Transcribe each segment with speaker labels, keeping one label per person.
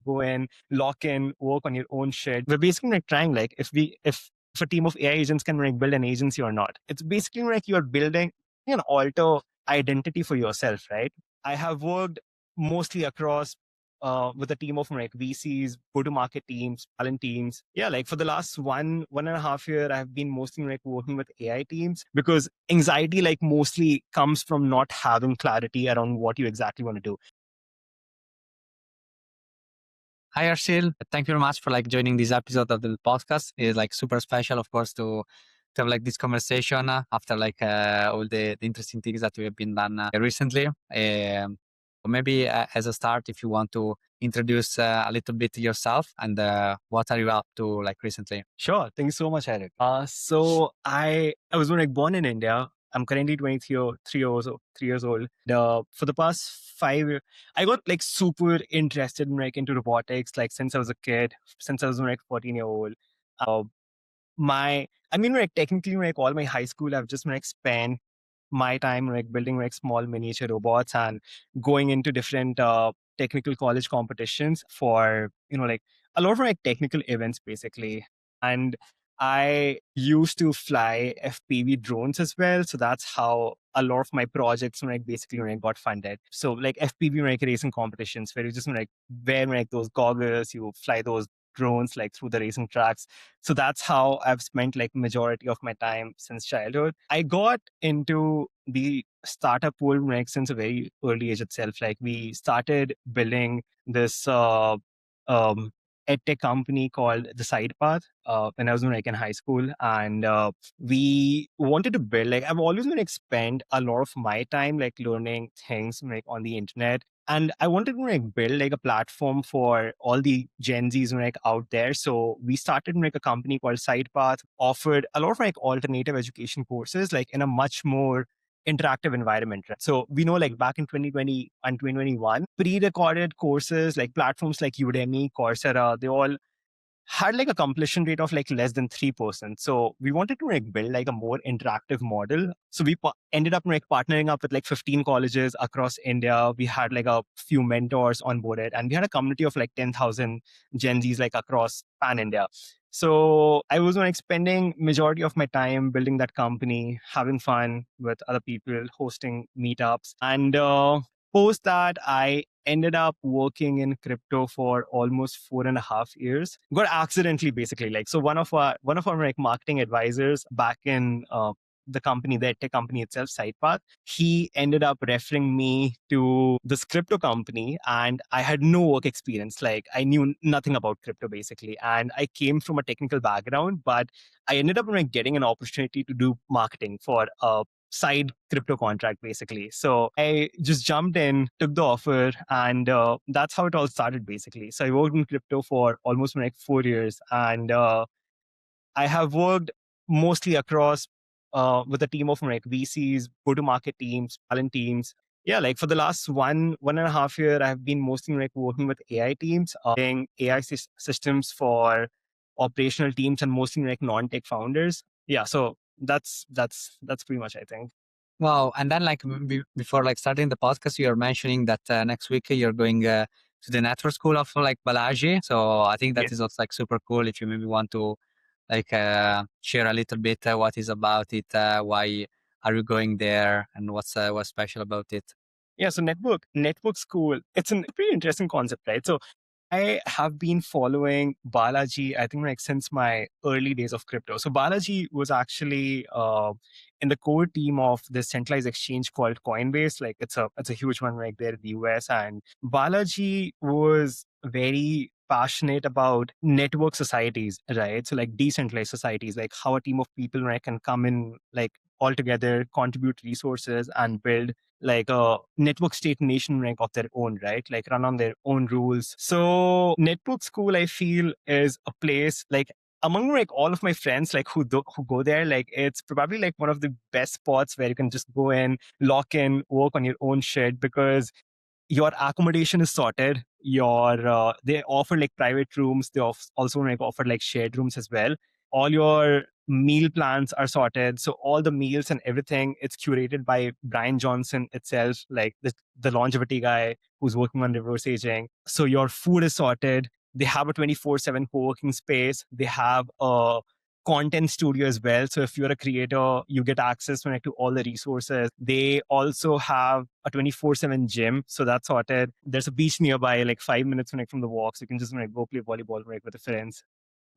Speaker 1: go in, lock in, work on your own shit. We're basically like trying like if a team of AI agents can like build an agency or not. It's basically like you're building an alter identity for yourself, right? I have worked mostly across with a team of like VCs, go-to-market teams, talent teams. Yeah, like for the last one and a half year, I've been mostly like working with AI teams because anxiety like mostly comes from not having clarity around what you exactly want to do.
Speaker 2: Hi, Harshil. Thank you very much for like joining this episode of the podcast. It's like super special, of course, to have like this conversation after like all the interesting things that we have been done recently. Maybe as a start, if you want to introduce a little bit yourself and what are you up to like recently?
Speaker 1: Sure. Thank you so much, Eric. So I was like born in India. I'm currently 23 years old. For the past 5 years, I got like super interested in like into robotics, like since I was a kid, since I was like 14 year old. Uh, like technically like all my high school, I've just like spent my time like building like small miniature robots and going into different technical college competitions for like a lot of like technical events basically. And I used to fly FPV drones as well, so that's how a lot of my projects like basically like got funded. So like FPV like racing competitions where you just like wear like those goggles, you fly those drones like through the racing tracks. So that's how I've spent like majority of my time since childhood. I got into the startup world like since a very early age itself. Like we started building this edtech company called the Side Path when I was like in high school, and we wanted to build like I've always been like spend a lot of my time like learning things like on the internet. And I wanted to like build like a platform for all the Gen Zs like out there. So we started like a company called SidePath, offered a lot of like alternative education courses, like in a much more interactive environment. Right? So we know like back in 2020 and 2021, pre-recorded courses like platforms like Udemy, Coursera, they all had like a completion rate of like less than 3%. So we wanted to like build like a more interactive model. So we ended up like partnering up with like 15 colleges across India. We had like a few mentors on board it, and we had a community of like 10,000 Gen Zs like across pan India. So I was like spending majority of my time building that company, having fun with other people, hosting meetups, and post that I ended up working in crypto for almost 4.5 years. Got accidentally basically like so one of our like marketing advisors back in the company, the tech company itself, Sidepath, he ended up referring me to this crypto company, and I had no work experience. Like I knew nothing about crypto basically, and I came from a technical background, but I ended up like getting an opportunity to do marketing for a side crypto contract basically. So I just jumped in, took the offer, and that's how it all started basically. So I worked in crypto for almost like 4 years, and I have worked mostly across with a team of like VCs, go-to-market teams, talent teams. Yeah, like for the last one and a half year, I've been mostly like working with AI teams, doing AI systems for operational teams and mostly like non-tech founders. Yeah, so that's pretty much I think.
Speaker 2: Wow. And then like before like starting the podcast, you're mentioning that next week you're going to the network school of like Balaji. So I think that
Speaker 1: Yes.
Speaker 2: is also like super cool if you maybe want to like share a little bit what is about it, why are you going there and what's special about it?
Speaker 1: Yeah, so network school, it's a pretty interesting concept, right? So I have been following Balaji, I think like since my early days of crypto. So Balaji was actually in the core team of this centralized exchange called Coinbase. Like it's a huge one right there in the US. And Balaji was very passionate about network societies, right? So like decentralized societies, like how a team of people right, can come in like all together, contribute resources and build like a network state nation rank of their own, right? Like run on their own rules. So network school, I feel, is a place like among like all of my friends like who go there, like it's probably like one of the best spots where you can just go in, lock in, work on your own shit because your accommodation is sorted. Your they offer like private rooms. They also like offer like shared rooms as well. All your meal plans are sorted. So all the meals and everything, it's curated by Brian Johnson itself, like the longevity guy who's working on reverse aging. So your food is sorted. They have a 24/7 co-working space. They have a content studio as well. So if you're a creator, you get access to, like, to all the resources. They also have a 24/7 gym. So that's sorted. There's a beach nearby, like 5 minutes like, from the walk. So you can just like go play volleyball like, with the friends.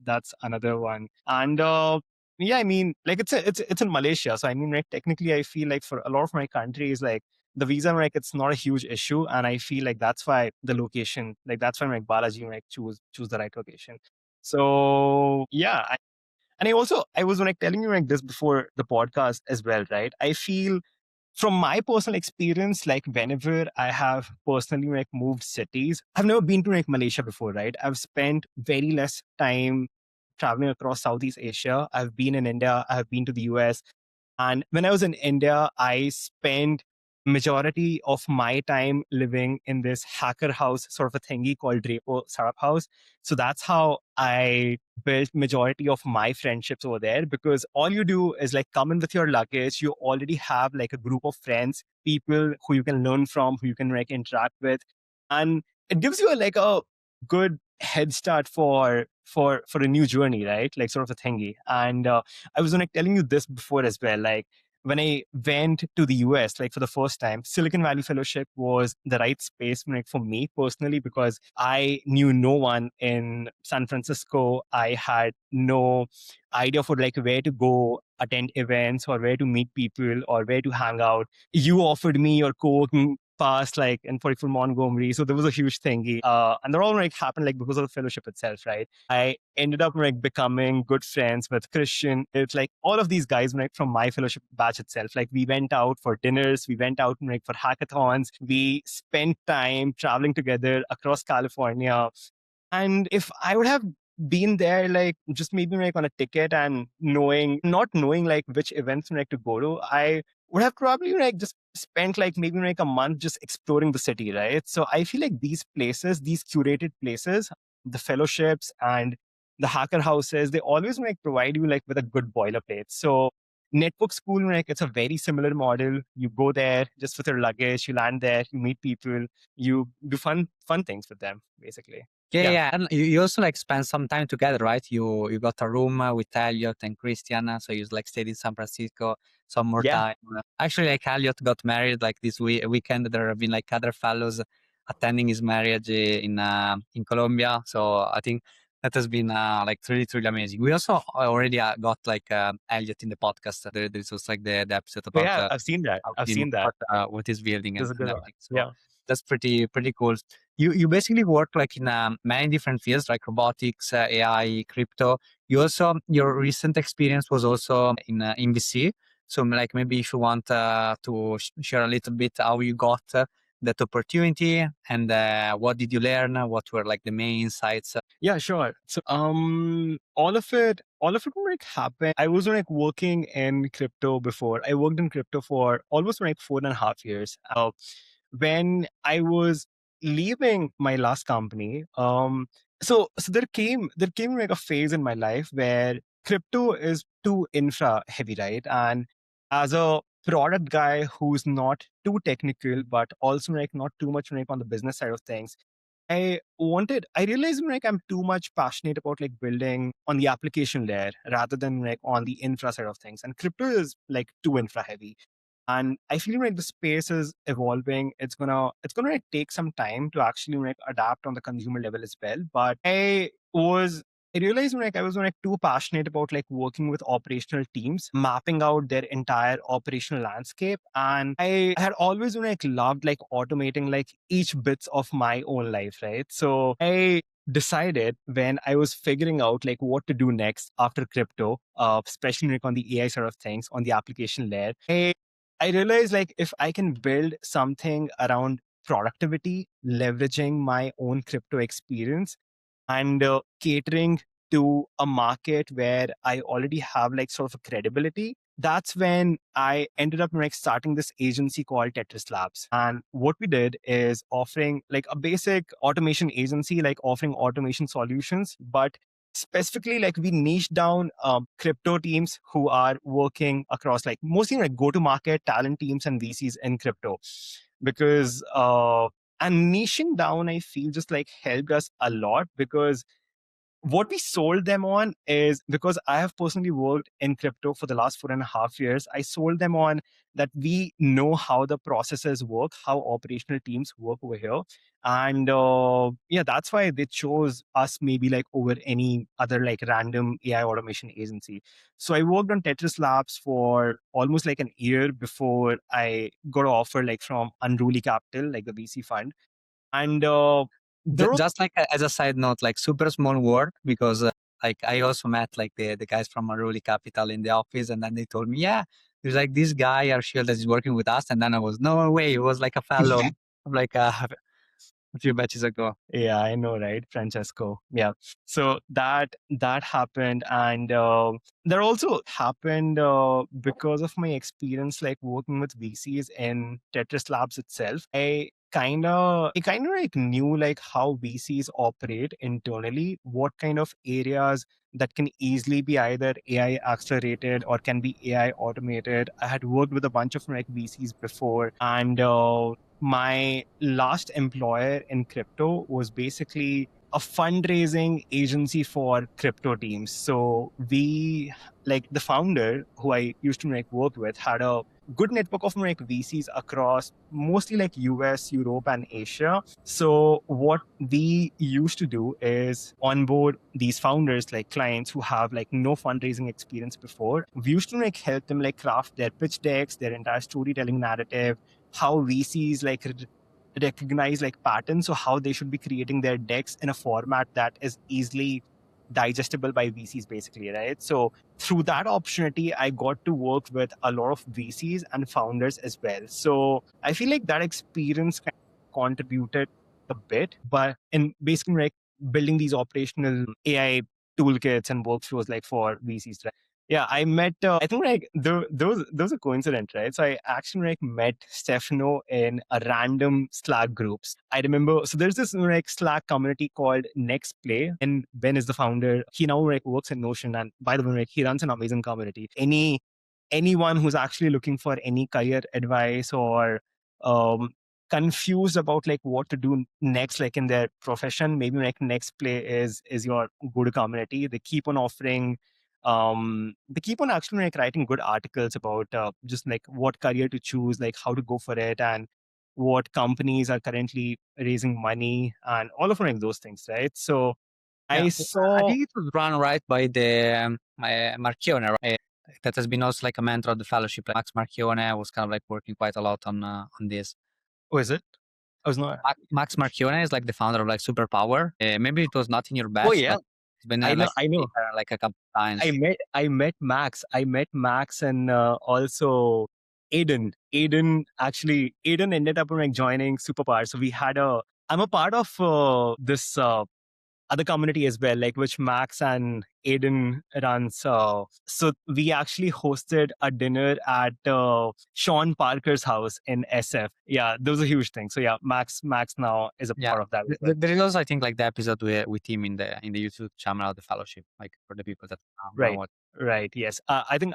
Speaker 1: That's another one. And yeah, I mean, like it's in Malaysia. So I mean, like technically I feel like for a lot of my countries, like the visa, like it's not a huge issue. And I feel like that's why the location, like that's why like Balaji like choose the right location. So yeah, and I was like telling you like this before the podcast as well, right? I feel from my personal experience, like whenever I have personally like moved cities, I've never been to like Malaysia before, right? I've spent very less time traveling across Southeast Asia. I've been in India, I've been to the US, and when I was in India, I spent majority of my time living in this hacker house sort of a thingy called Draper Startup House. So that's how I built majority of my friendships over there, because all you do is like come in with your luggage. You already have like a group of friends, people who you can learn from, who you can like interact with. And it gives you like a good head start for a new journey, right? Like sort of a thingy. And I was like telling you this before as well. Like when I went to the US, like for the first time, Silicon Valley Fellowship was the right space like, for me personally, because I knew no one in San Francisco. I had no idea for like where to go attend events or where to meet people or where to hang out. You offered me your co-working past like in 44 Montgomery. So there was a huge thingy. And they're all like happened like because of the fellowship itself, right? I ended up like becoming good friends with Christian. It's like all of these guys like from my fellowship batch itself. Like we went out for dinners, we went out like for hackathons, we spent time traveling together across California. And if I would have been there, like just maybe like on a ticket and not knowing like which events like to go to, I would have probably like just spent like maybe like a month just exploring the city, right? So I feel like these places, these curated places, the fellowships and the hacker houses, they always like provide you like with a good boilerplate. So network school, like it's a very similar model. You go there just with your luggage, you land there, you meet people, you do fun things with them, basically.
Speaker 2: Yeah,
Speaker 1: Yeah.
Speaker 2: yeah. And you also like spend some time together, right? You got a room with Elliot and Christian, so you like stayed in San Francisco some more
Speaker 1: Yeah.
Speaker 2: time. Actually, like Elliot got married like this weekend. There have been like other fellows attending his marriage in Colombia. So I think that has been like really amazing. We also already got like Elliot in the podcast. There's also like the episode
Speaker 1: Oh,
Speaker 2: about
Speaker 1: yeah, I've seen that.
Speaker 2: how
Speaker 1: I've
Speaker 2: he moved,
Speaker 1: seen that.
Speaker 2: what he's building
Speaker 1: This is a
Speaker 2: and
Speaker 1: good one.
Speaker 2: everything. So
Speaker 1: Yeah.
Speaker 2: that's pretty cool. You basically work like in many different fields like robotics, AI, crypto. Your recent experience was also in VC. So like maybe if you want to share a little bit how you got that opportunity and what did you learn? What were like the main insights?
Speaker 1: Yeah, sure. So all of it like happened. I was like working in crypto before. I worked in crypto for almost like 4.5 years. When I was leaving my last company, so there came like a phase in my life where crypto is too infra heavy, right? And as a product guy who's not too technical, but also like not too much like on the business side of things, I realized like I'm too much passionate about like building on the application layer rather than like on the infra side of things. And crypto is like too infra heavy. And I feel like the space is evolving. It's gonna like take some time to actually like adapt on the consumer level as well. But I realized like I was like too passionate about like working with operational teams, mapping out their entire operational landscape. And I had always like loved like automating like each bits of my own life, right? So I decided when I was figuring out like what to do next after crypto, especially like on the AI side of things, on the application layer, I realized like if I can build something around productivity, leveraging my own crypto experience and catering to a market where I already have like sort of a credibility. That's when I ended up like starting this agency called Tetris Labs. And what we did is offering like a basic automation agency, like offering automation solutions, but specifically like we niche down crypto teams who are working across like mostly like go to market talent teams and VCs in crypto, because and niching down I feel just like helped us a lot, because what we sold them on is, because I have personally worked in crypto for the last 4.5 years, I sold them on that we know how the processes work, how operational teams work over here. And yeah, that's why they chose us maybe like over any other like random AI automation agency. So I worked on Tetris Labs for almost like an year before I got an offer like from Unruly Capital, like the VC fund. And there was
Speaker 2: Just like as a side note, like super small world, because like I also met like the guys from Unruly Capital in the office, and then they told me, yeah, there's like this guy Harshil that is working with us, and then I was, no way, it was like a fellow like a few batches ago.
Speaker 1: Yeah, I know, right? Francesco. Yeah. So that happened, and that also happened because of my experience, like working with VCs in Tetris Labs itself. I kind of like knew like how VCs operate internally, what kind of areas that can easily be either AI accelerated or can be AI automated. I had worked with a bunch of like VCs before, and my last employer in crypto was basically a fundraising agency for crypto teams. So we, like the founder who I used to like work with, had a good network of like VCs across mostly like US, Europe, and Asia. So what we used to do is onboard these founders, like clients who have like no fundraising experience before. We used to like help them like craft their pitch decks, their entire storytelling narrative, how VCs like recognize like patterns, so how they should be creating their decks in a format that is easily digestible by VCs, basically, right? So through that opportunity, I got to work with a lot of VCs and founders as well. So I feel like that experience kind of contributed a bit, but in basically like building these operational AI toolkits and workflows like for VCs, right? Yeah, I met. I think like those are coincident, right? So I actually like met Stefano in a random Slack groups. I remember. So there's this like Slack community called Next Play, and Ben is the founder. He now like works in Notion, and by the way, like, he runs an amazing community. Anyone who's actually looking for any career advice or um, confused about like what to do next, like in their profession, maybe like Next Play is your go-to community. They keep on offering they keep on actually like writing good articles about just like what career to choose, like how to go for it, and what companies are currently raising money and all of like those things, right? So
Speaker 2: Yeah,
Speaker 1: I
Speaker 2: I
Speaker 1: saw.
Speaker 2: think it was run right by the Marchione, right? That has been also like a mentor of the fellowship. Like Max Marchione was kind of like working quite a lot on this.
Speaker 1: Oh, is it? I was not.
Speaker 2: Max Marchione is like the founder of like Superpower. Maybe it was not in your
Speaker 1: Oh
Speaker 2: batch,
Speaker 1: yeah,
Speaker 2: but it's been
Speaker 1: I know,
Speaker 2: like
Speaker 1: I know.
Speaker 2: like a couple times.
Speaker 1: I met Max and also Aiden ended up like joining Superpower. So we had a. I'm a part of this other community as well, like which Max and Aiden runs. So we actually hosted a dinner at Sean Parker's house in SF. Yeah, that was a huge thing. So yeah, Max now is a
Speaker 2: Yeah,
Speaker 1: part of that as well.
Speaker 2: there is also I think like the episode with him in the YouTube channel of the fellowship, like for the people that want to
Speaker 1: Right.
Speaker 2: watch.
Speaker 1: Right. Yes. I think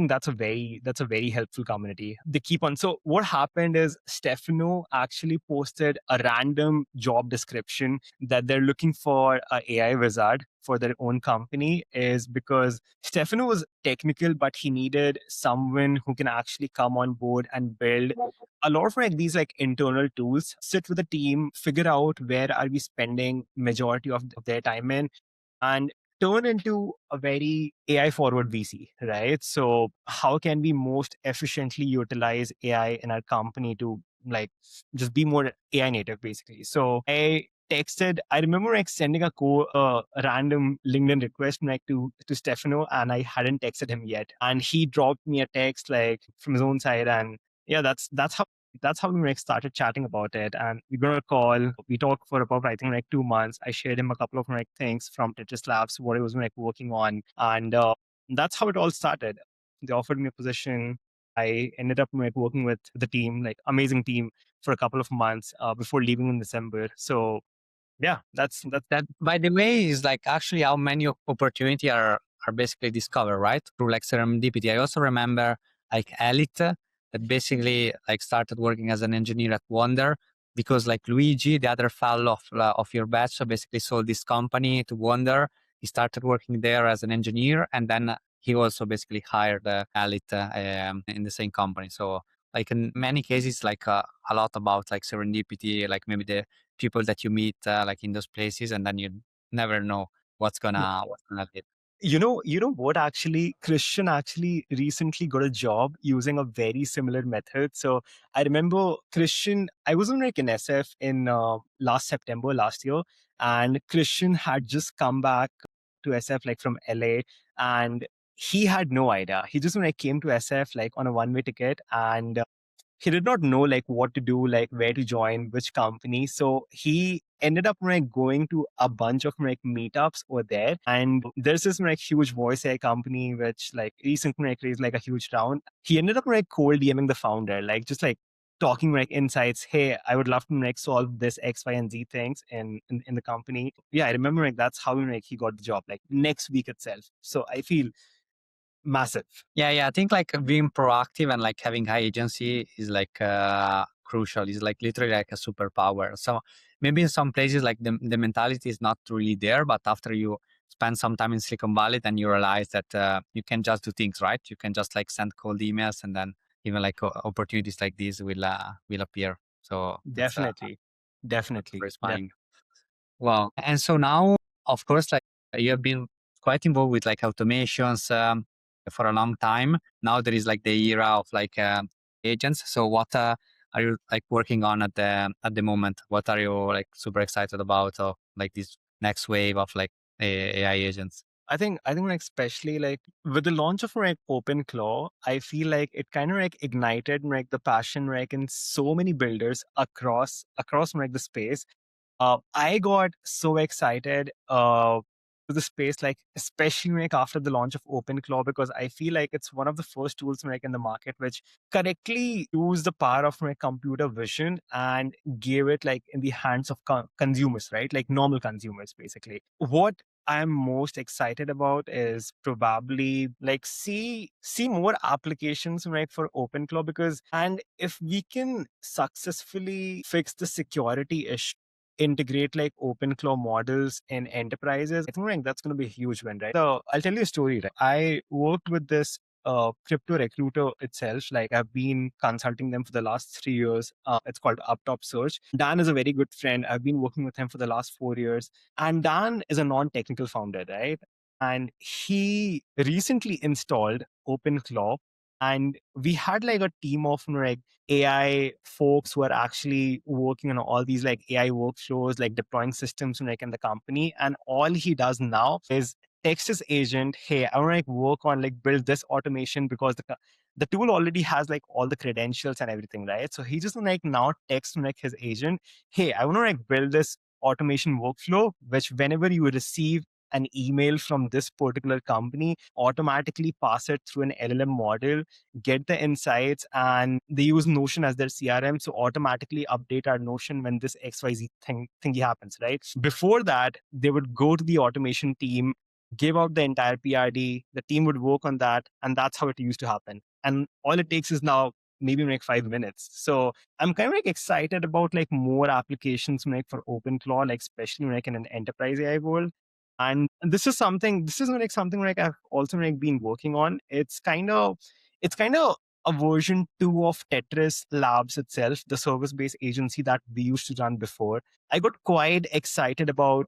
Speaker 1: that's a very helpful community. They keep on. So what happened is Stefano actually posted a random job description that they're looking for a AI wizard for their own company, is because Stefano was technical, but he needed someone who can actually come on board and build a lot of like these like internal tools, sit with the team, figure out where are we spending majority of their time in, and turn into a very AI forward VC, right? So how can we most efficiently utilize AI in our company to like just be more AI native, basically? So I remember like sending a random LinkedIn request like to Stefano, and I hadn't texted him yet, and he dropped me a text like from his own side, and yeah, that's how we like started chatting about it, and we got a call. We talked for about I think like 2 months. I shared him a couple of like things from Tetris Labs, what I was like working on, and that's how it all started. They offered me a position. I ended up like working with the team, like amazing team, for a couple of months before leaving in December. So Yeah, that's
Speaker 2: That, by the way, is like actually how many opportunity are basically discovered, right? Through like serendipity. I also remember like Elite that basically like started working as an engineer at Wonder because like Luigi, the other fellow of your batch, so basically sold this company to Wonder. He started working there as an engineer, and then he also basically hired Elite in the same company. So like in many cases, like a lot about like serendipity, like maybe the people that you meet like in those places, and then you never know what's gonna lead.
Speaker 1: You know what, actually, Christian actually recently got a job using a very similar method. So I remember Christian, I was on like an SF in last September last year, and Christian had just come back to SF like from LA, and he had no idea. He just when I came to SF like on a one-way ticket, and he did not know like what to do, like where to join, which company. So he ended up like going to a bunch of like meetups over there. And there's this like huge voice AI company which like recently like raised like a huge round. He ended up like cold DMing the founder, like just like talking like insights. Hey, I would love to like solve this X, Y, and Z things in the company. Yeah, I remember like that's how like he got the job, like next week itself. So I feel massive.
Speaker 2: Yeah, I think like being proactive and like having high agency is like crucial. It's like literally like a superpower. So maybe in some places like the mentality is not really there, but after you spend some time in Silicon Valley, then you realize that you can just do things, right? You can just like send cold emails, and then even like opportunities like this will appear. So it's
Speaker 1: Definitely. Definitely.
Speaker 2: very inspiring. Wow. And so now, of course, like you have been quite involved with like automations for a long time. Now there is like the era of like agents. So what are you like working on at the moment? What are you like super excited about, or like this next wave of like AI agents?
Speaker 1: I think like especially like with the launch of like OpenClaw, I feel like it kind of like ignited like the passion like in so many builders across like the space. I got so excited to the space, like especially like after the launch of OpenClaw, because I feel like it's one of the first tools like in the market which correctly use the power of my computer vision and gave it like in the hands of consumers, right? Like normal consumers, basically. What I'm most excited about is probably like see more applications right for OpenClaw, because and if we can successfully fix the security issue, integrate like OpenClaw models in enterprises, I think like that's going to be a huge win, right? So I'll tell you a story. Right? I worked with this crypto recruiter itself. Like I've been consulting them for the last 3 years. It's called Uptop Search. Dan is a very good friend. I've been working with him for the last 4 years. And Dan is a non-technical founder, right? And he recently installed OpenClaw. And we had like a team of like AI folks who are actually working on all these like AI workflows, like deploying systems like in the company. And all he does now is text his agent, hey, I want to like work on like build this automation, because the tool already has like all the credentials and everything, right? So he just like now text like his agent, hey, I want to like build this automation workflow, which whenever you receive an email from this particular company, automatically pass it through an LLM model, get the insights, and they use Notion as their CRM. So automatically update our Notion when this XYZ thingy happens, right? Before that, they would go to the automation team, give out the entire PRD, the team would work on that, and that's how it used to happen. And all it takes is now maybe like 5 minutes. So I'm kind of like excited about like more applications like for OpenClaw, like especially like in an enterprise AI world. And this is like something like I've also like been working on. It's kind of a version 2 of Tetris Labs itself, the service-based agency that we used to run before. I got quite excited about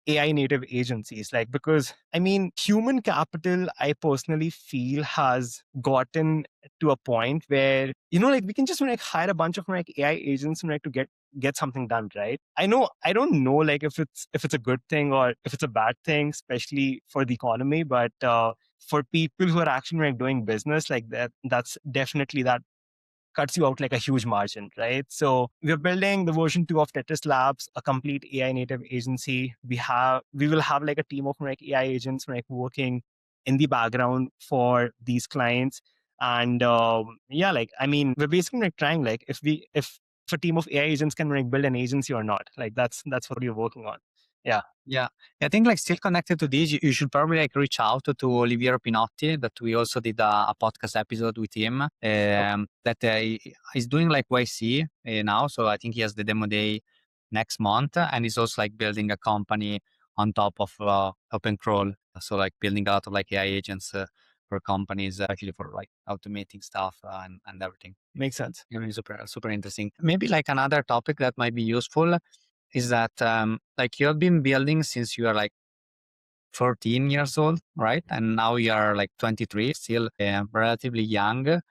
Speaker 1: AI native agencies, like, because I mean, human capital, I personally feel has gotten to a point where, like we can just like hire a bunch of like AI agents and like to get something done, right? I don't know like if it's a good thing or if it's a bad thing, especially for the economy, but for people who are actually like doing business like that's definitely that cuts you out like a huge margin, right? So we're building the version 2 of Tetris Labs, a complete AI native agency. We will have like a team of like AI agents like working in the background for these clients. And yeah, like I mean, we're basically like trying like if if a team of AI agents can like build an agency or not. Like that's what you're working on. Yeah.
Speaker 2: Yeah. I think like still connected to this, you should probably like reach out to Oliviero Pinotti, that we also did a podcast episode with him, that he's doing like YC now. So I think he has the demo day next month, and he's also like building a company on top of OpenCrawl. So like building a lot of like AI agents for companies, actually for like automating stuff and everything.
Speaker 1: Makes sense.
Speaker 2: Super, super interesting. Maybe like another topic that might be useful is that like you have been building since you are like 14 years old, right? And now you are like 23, still relatively young.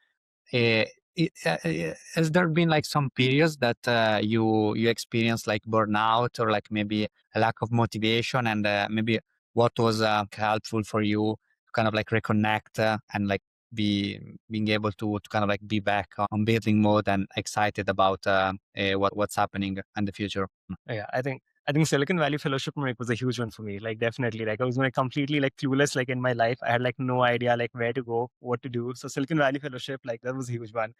Speaker 2: Has there been like some periods that you experienced like burnout or like maybe a lack of motivation, and maybe what was helpful for you to kind of like reconnect and like being able to kind of like be back on building mode and excited about what's happening in the future?
Speaker 1: Yeah, I think Silicon Valley Fellowship like was a huge one for me. Like definitely, like I was like completely like clueless like in my life. I had like no idea like where to go, what to do. So Silicon Valley Fellowship, like that was a huge one.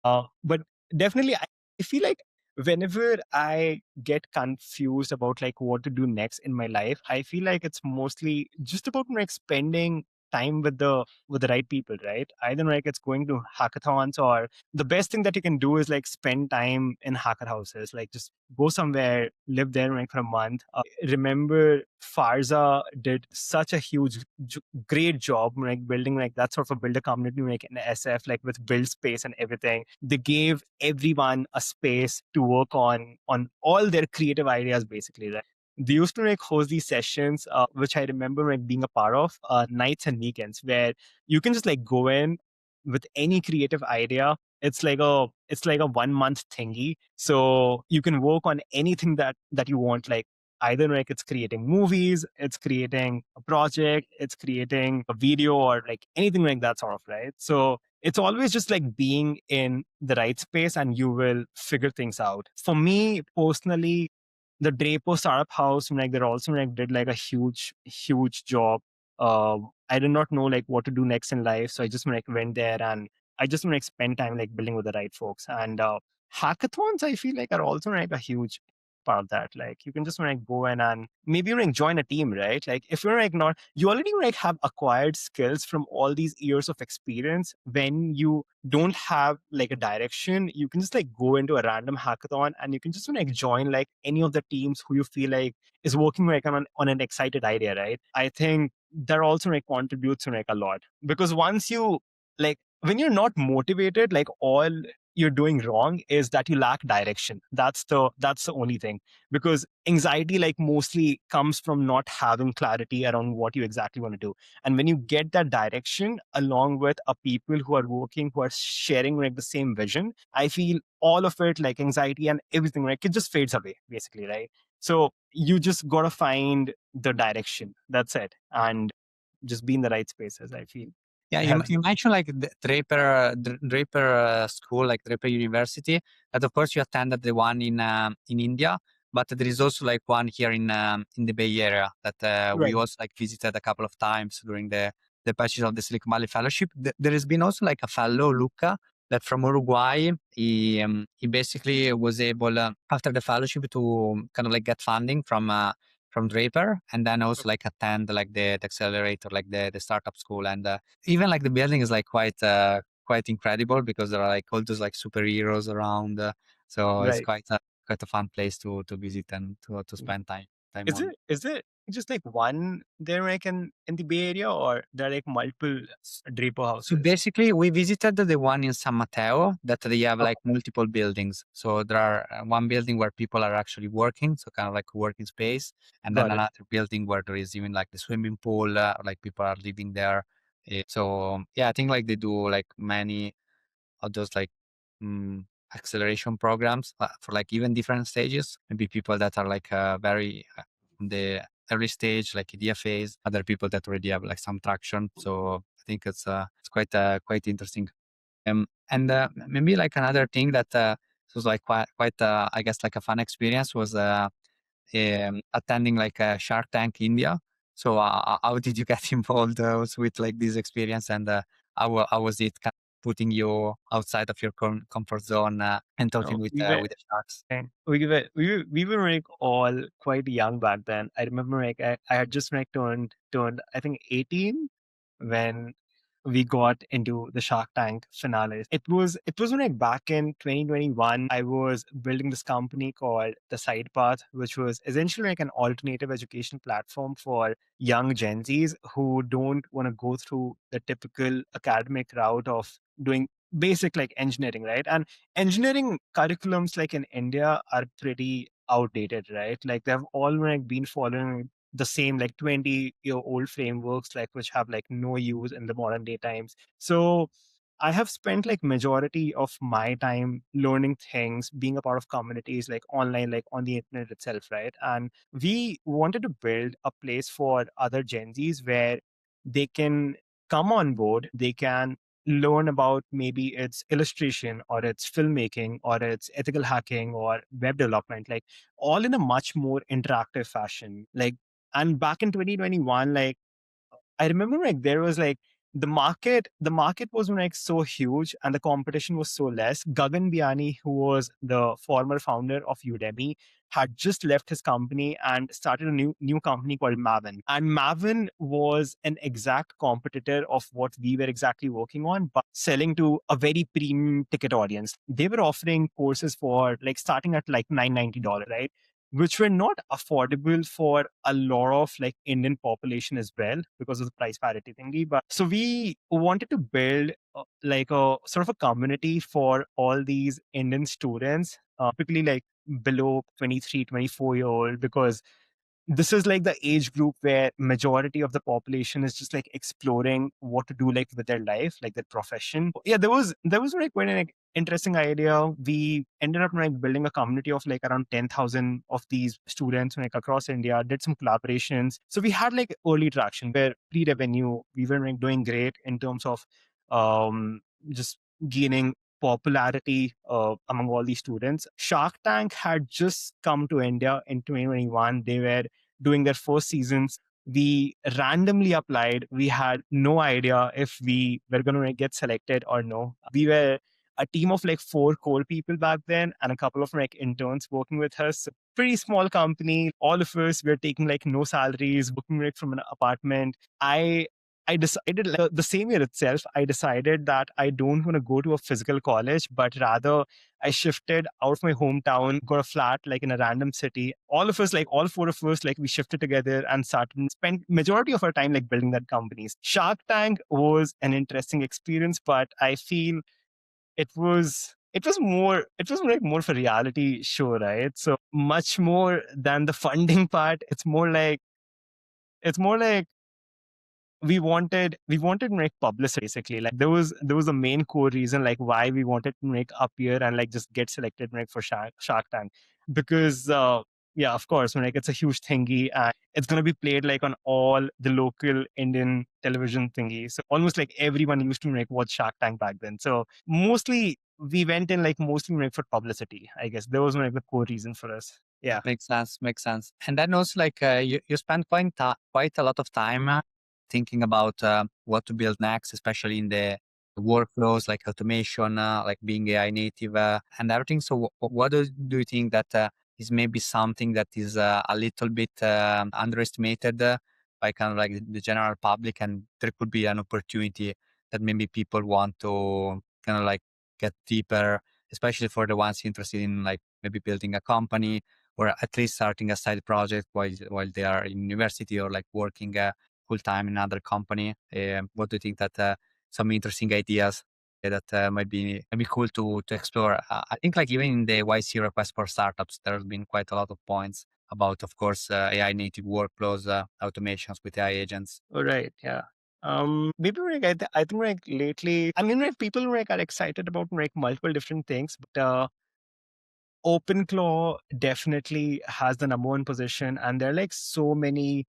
Speaker 1: But definitely, I feel like whenever I get confused about like what to do next in my life, I feel like it's mostly just about like spending time with the right people, right? Either like it's going to hackathons, or the best thing that you can do is like spend time in hacker houses, like just go somewhere, live there like for a month. Remember Farza did such a great job like building like that sort of a builder community like in SF, like with build space and everything. They gave everyone a space to work on all their creative ideas basically, right? They used to like host these sessions, which I remember like being a part of, nights and weekends, where you can just like go in with any creative idea. It's like a 1 month thingy, so you can work on anything that you want. Like either like it's creating movies, it's creating a project, it's creating a video, or like anything like that sort of, right? So it's always just like being in the right space and you will figure things out. For me personally, the Draper Startup House, like they're also like did like a huge job. I did not know like what to do next in life, so I just like went there and I just like spend time like building with the right folks. And hackathons, I feel like are also like a huge part of that. Like you can just like go in and maybe like join a team, right? Like if you're like not, you already like have acquired skills from all these years of experience. When you don't have like a direction, you can just like go into a random hackathon and you can just like join like any of the teams who you feel like is working like on an excited idea, right? I think that also like contributes to like a lot, because once you like, when you're not motivated, like all you're doing wrong is that you lack direction. That's the only thing, because anxiety like mostly comes from not having clarity around what you exactly want to do. And when you get that direction along with a people who are working, who are sharing like the same vision, I feel all of it, like anxiety and everything, like it just fades away basically, right? So you just gotta find the direction, that's it, and just be in the right spaces, I feel.
Speaker 2: Yeah,
Speaker 1: It helps.
Speaker 2: you mentioned like the Draper school, like Draper University. That of course you attended the one in India, but there is also like one here in the Bay Area that we
Speaker 1: Right.
Speaker 2: also like visited a couple of times during the patches of the Silicon Valley Fellowship. There has been also like a fellow, Luca, that from Uruguay. He basically was able after the fellowship to kind of like get funding from Draper, and then also like attend like the accelerator, like the startup school. And even like the building is like quite incredible because there are like all those like superheroes around. So it's
Speaker 1: Right.
Speaker 2: quite a fun place to visit and to
Speaker 1: Mm.
Speaker 2: spend time
Speaker 1: Is
Speaker 2: on.
Speaker 1: it just like one there like in the Bay Area, or there are like multiple Draper
Speaker 2: So
Speaker 1: houses?
Speaker 2: basically, we visited the one in San Mateo that they have
Speaker 1: Okay.
Speaker 2: like multiple buildings. So there are one building where people are actually working, so kind of like working space, and then
Speaker 1: Got it.
Speaker 2: another building where there is even like the swimming pool, like people are living there. So yeah, I think like they do like many of those like mm, acceleration programs for like even different stages. Maybe people that are like very in the early stage, like idea phase. Other people that already have like some traction. So I think it's quite interesting. And maybe like another thing that was like quite I guess like a fun experience was attending like a Shark Tank India. So how did you get involved also with like this experience, and how was it? putting you outside of your comfort zone and talking
Speaker 1: No, we were
Speaker 2: with the sharks?
Speaker 1: and we were like all quite young back then. I remember like I had just like turned I think 18 when we got into the Shark Tank finale. It was like back in 2021. I was building this company called The Side Path, which was essentially like an alternative education platform for young Gen Zs who don't want to go through the typical academic route of doing basic like engineering, right? And engineering curriculums like in India are pretty outdated, right? Like they've all like been following the same like 20-year-old frameworks like which have like no use in the modern day times. So I have spent like majority of my time learning things, being a part of communities like online, like on the internet itself, right? And we wanted to build a place for other Gen Zs where they can come on board, they can learn about maybe it's illustration or it's filmmaking or it's ethical hacking or web development, like all in a much more interactive fashion. Like, and back in 2021, like I remember like there was like the market was like so huge and the competition was so less. Gagan Biani, who was the former founder of Udemy, had just left his company and started a new company called Maven. And Maven was an exact competitor of what we were exactly working on, but selling to a very premium ticket audience. They were offering courses for like starting at like $990, right? Which were not affordable for a lot of like Indian population as well because of the price parity thingy. But so we wanted to build like a sort of a community for all these Indian students, typically like below 23, 24-year old, because this is like the age group where majority of the population is just like exploring what to do like with their life, like their profession. Yeah, there was like quite an like, interesting idea. We ended up like building a community of like around 10,000 of these students like across India, did some collaborations. So we had like early traction where pre-revenue, we were like doing great in terms of um just gaining popularity among all these students. Shark Tank had just come to India in 2021. They were doing their first seasons. We randomly applied. We had no idea if we were going to get selected or no. We were a team of like four core people back then and a couple of like interns working with us. Pretty small company. All of us were taking like no salaries, working like from an apartment. I decided like, the same year itself, I decided that I don't want to go to a physical college, but rather I shifted out of my hometown, got a flat like in a random city. All of us, like all four of us, like we shifted together and started spent majority of our time like building that companies. Shark Tank was an interesting experience, but I feel it was like more of a reality show, right? So much more than the funding part. It's more like we wanted to make publicity basically. Like there was a main core reason like why we wanted to make appear and like just get selected like for Shark Tank, because yeah, of course, like it's a huge thingy and it's going to be played like on all the local Indian television thingy. So almost like everyone used to like watch Shark Tank back then. So mostly we went in like mostly like for publicity, I guess. There was like the core reason for us. Yeah.
Speaker 2: Makes sense. Makes sense. And then also, like you spend quite a lot of time thinking about what to build next, especially in the workflows like automation, like being AI native and everything. So, what do you think that is maybe something that is a little bit underestimated by kind of like the general public, and there could be an opportunity that maybe people want to kind of like get deeper, especially for the ones interested in like maybe building a company or at least starting a side project while they are in university or like working full time in another company. What do you think that some interesting ideas that might be cool to explore? I think like even in the YC request for startups, there's been quite a lot of points about, of course, AI native workflows, automations with AI agents.
Speaker 1: All right. Yeah. Maybe like I think like lately, I mean, like people like are excited about like multiple different things, but OpenClaw definitely has the number one position, and there are like so many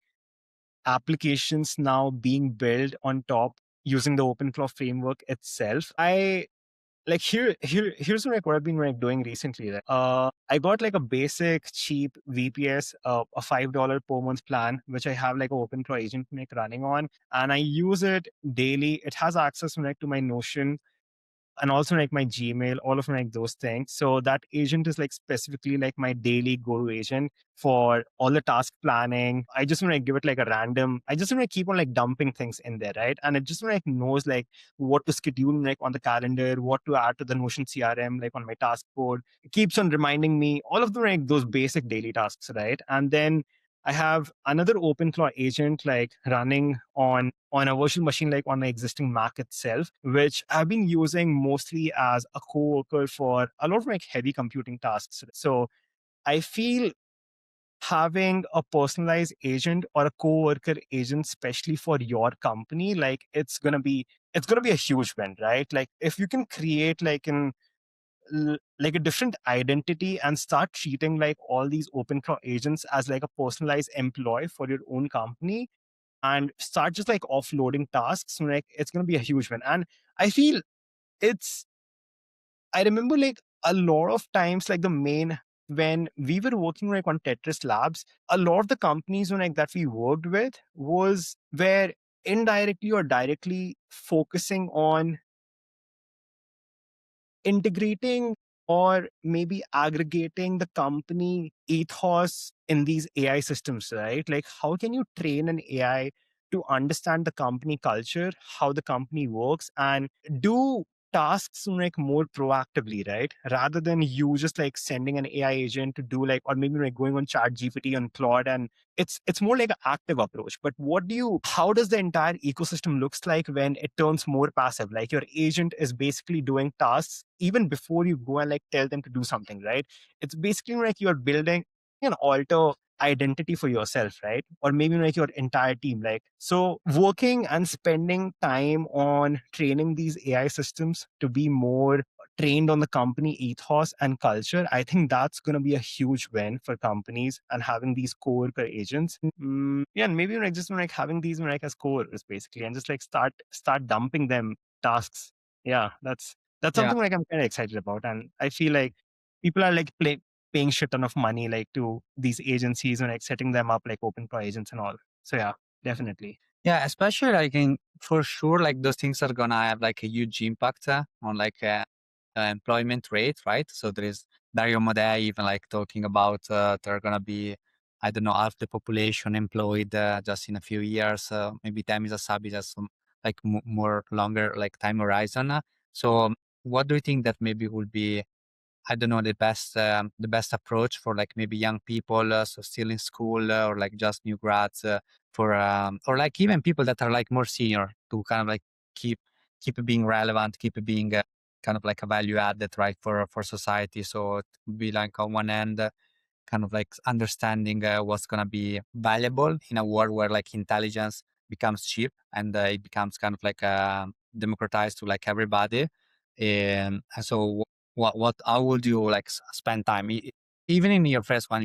Speaker 1: applications now being built on top using the OpenClaw framework itself. I like here's like what I've been like doing recently. Like, I got like a basic cheap VPS, a $5 per month plan, which I have like an OpenClaw agent like running on, and I use it daily. It has access like to my Notion. and also like my Gmail, all of like those things. So that agent is like specifically like my daily go-to agent for all the task planning. I just want to give it like a random, I just want to keep on like dumping things in there, right? And it just like knows like what to schedule like on the calendar, what to add to the Notion CRM, like on my task board. It keeps on reminding me all of the like those basic daily tasks, right? And then I have another OpenClaw agent like running on a virtual machine like on my existing Mac itself, which I've been using mostly as a coworker for a lot of like heavy computing tasks. So I feel having a personalized agent or a coworker agent, especially for your company, like it's gonna be a huge win, right? Like if you can create like a different identity and start treating like all these OpenClaw agents as like a personalized employee for your own company and start just like offloading tasks, like it's going to be a huge win. And I feel it's I remember like a lot of times like the main when we were working like on Tetris Labs, a lot of the companies like that we worked with was where indirectly or directly focusing on integrating or maybe aggregating the company ethos in these AI systems, right? Like, how can you train an AI to understand the company culture, how the company works, and do tasks like more proactively, right? Rather than you just like sending an AI agent to do like, or maybe like going on Chat GPT on Claude, and it's more like an active approach. But how does the entire ecosystem looks like when it turns more passive? Like your agent is basically doing tasks even before you go and like tell them to do something, right? It's basically like you're building an alter identity for yourself, right? Or maybe like your entire team. Like, so working and spending time on training these AI systems to be more trained on the company ethos and culture, I think that's going to be a huge win for companies and having these coworker agents. Yeah, and maybe like just like having these like as coworkers basically, and just like start dumping them tasks. Yeah, that's
Speaker 2: Yeah.
Speaker 1: something like I'm kind of excited about, and I feel like people are like paying shit ton of money like to these agencies and like setting them up like open pro agents and all. So yeah, definitely.
Speaker 2: Yeah, especially like in for sure, like those things are gonna have like a huge impact on like employment rate, right? So there is Dario Modei even like talking about there are gonna be, I don't know, half the population employed just in a few years. Maybe time is a subject has some like more longer like time horizon. So what do you think that maybe would be, I don't know, the best approach for like maybe young people, so still in school or like just new grads for, or like even people that are like more senior to kind of like keep, keep being relevant, keep being kind of like a value added, right, for society. So it would be like on one end, kind of like understanding what's going to be valuable in a world where like intelligence becomes cheap and it becomes kind of like democratized to like everybody. And so what how would you like spend time even in your first when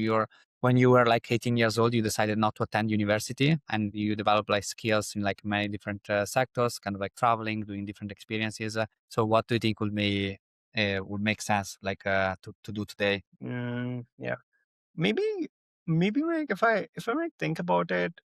Speaker 2: you were like 18 years old, you decided not to attend university and you developed like skills in like many different sectors, kind of like traveling, doing different experiences. So what do you think would make sense like to do today?
Speaker 1: Yeah. Maybe maybe like if I like think about it,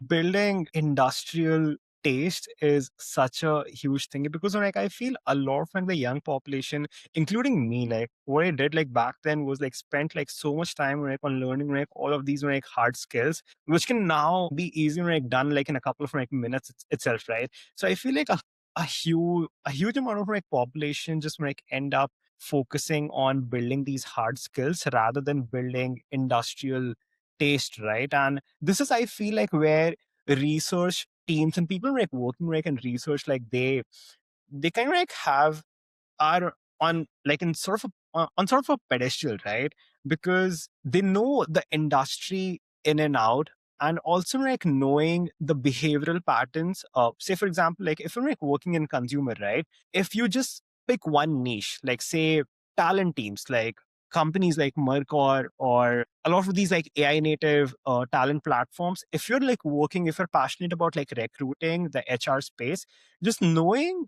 Speaker 1: building industrial taste is such a huge thing because like I feel a lot of like the young population, including me, like what I did like back then was like spent like so much time like on learning like all of these like hard skills, which can now be easily like done like in a couple of like minutes itself, right? So I feel like a huge amount of like population just like end up focusing on building these hard skills rather than building industrial taste, right? And this is, I feel like, where research teams and people like working like in research, like they kind of like are on like in sort of on sort of a pedestal, right? Because they know the industry in and out, and also like knowing the behavioral patterns. Say for example, like if you're like working in consumer, right? If you just pick one niche, like say talent teams, like companies like Merck or a lot of these like AI native talent platforms. If you're passionate about like recruiting the HR space, just knowing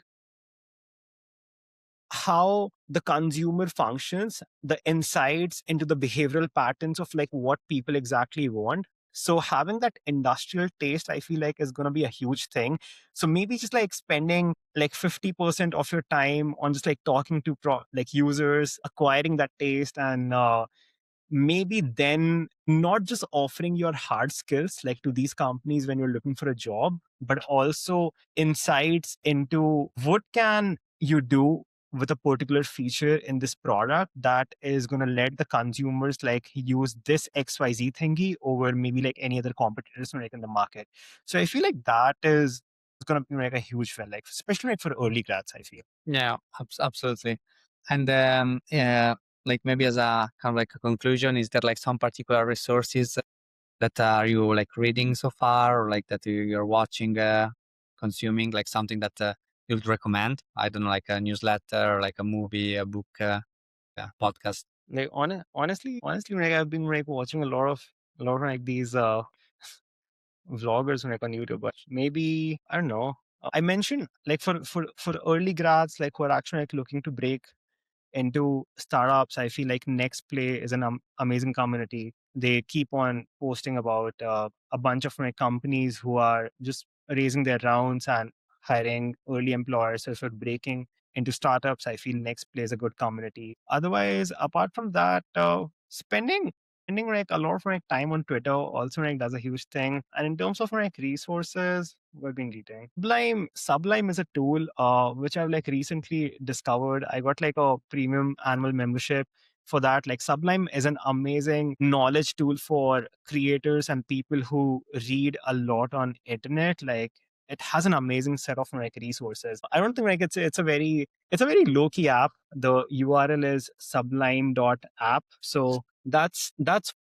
Speaker 1: how the consumer functions, the insights into the behavioral patterns of like what people exactly want. So having that industrial taste, I feel like is going to be a huge thing. So maybe just like spending like 50% of your time on just like talking to like users, acquiring that taste, and maybe then not just offering your hard skills like to these companies when you're looking for a job, but also insights into what can you do with a particular feature in this product that is going to let the consumers like use this xyz thingy over maybe like any other competitors like in the market. So I feel like that is going to be like a huge win, like especially like for early grads, I feel.
Speaker 2: Yeah, absolutely. And yeah, like maybe as a kind of like a conclusion, is there like some particular resources that are you like reading so far, or like that you're watching, consuming, like something that you'd recommend? I don't know, like a newsletter, like a movie, a book, yeah, podcast.
Speaker 1: Like honestly, like I've been like watching a lot of like these vloggers like on YouTube, but maybe I don't know. I mentioned like for early grads like who are actually like looking to break into startups, I feel like Next Play is an amazing community. They keep on posting about a bunch of like companies who are just raising their rounds and hiring early employers. So for breaking into startups, I feel Next Play is a good community. Otherwise, apart from that, spending like a lot of like time on Twitter also like does a huge thing. And in terms of like resources, we've been reading. Sublime is a tool which I've like recently discovered. I got like a premium annual membership for that. Like Sublime is an amazing knowledge tool for creators and people who read a lot on internet. Like it has an amazing set of like resources. I don't think like it's a very low key app. The URL is sublime.app. So that's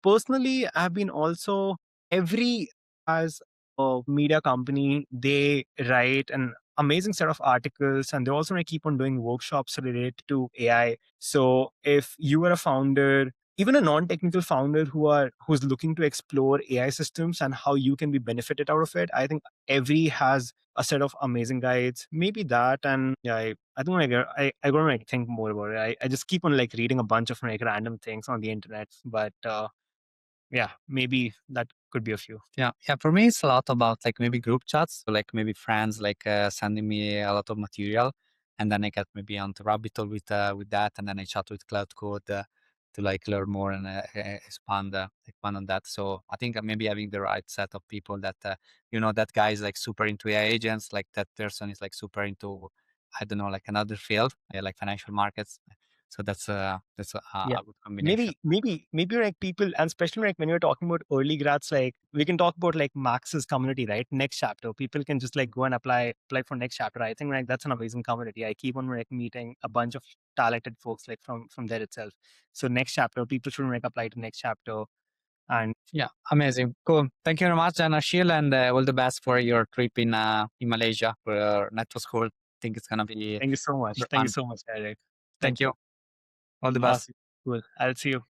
Speaker 1: personally I've been also every as a media company, they write an amazing set of articles and they also like, keep on doing workshops related to AI. So if you are a founder, even a non-technical founder who's looking to explore AI systems and how you can be benefited out of it, I think every has a set of amazing guides. Maybe that, and yeah, I don't like I don't like think more about it. I just keep on like reading a bunch of like random things on the internet, but yeah, maybe that could be a few.
Speaker 2: Yeah, yeah. For me, it's a lot about like maybe group chats, so like maybe friends like sending me a lot of material, and then I get maybe onto rabbit hole with that, and then I chat with Cloud Code to like learn more and expand on that. So I think maybe having the right set of people that that guy is like super into AI agents, like that person is like super into, I don't know, like another field, like financial markets. So that's
Speaker 1: Yeah.
Speaker 2: a good combination.
Speaker 1: Maybe like people, and especially like when you're talking about early grads, like we can talk about like Max's community, right? Next chapter. People can just like go and apply for next chapter. I think like that's an amazing community. I keep on like meeting a bunch of talented folks like from there itself. So next chapter, people should like apply to next chapter. And
Speaker 2: Yeah, amazing. Cool. Thank you very much, Ashil, and all the best for your trip in Malaysia for your network school. I think it's gonna be
Speaker 1: thank you so much.
Speaker 2: super
Speaker 1: Thank you
Speaker 2: fun.
Speaker 1: so much, Eric.
Speaker 2: Thank
Speaker 1: Thank you.
Speaker 2: you. All the best.
Speaker 1: Awesome. Cool. I'll see you.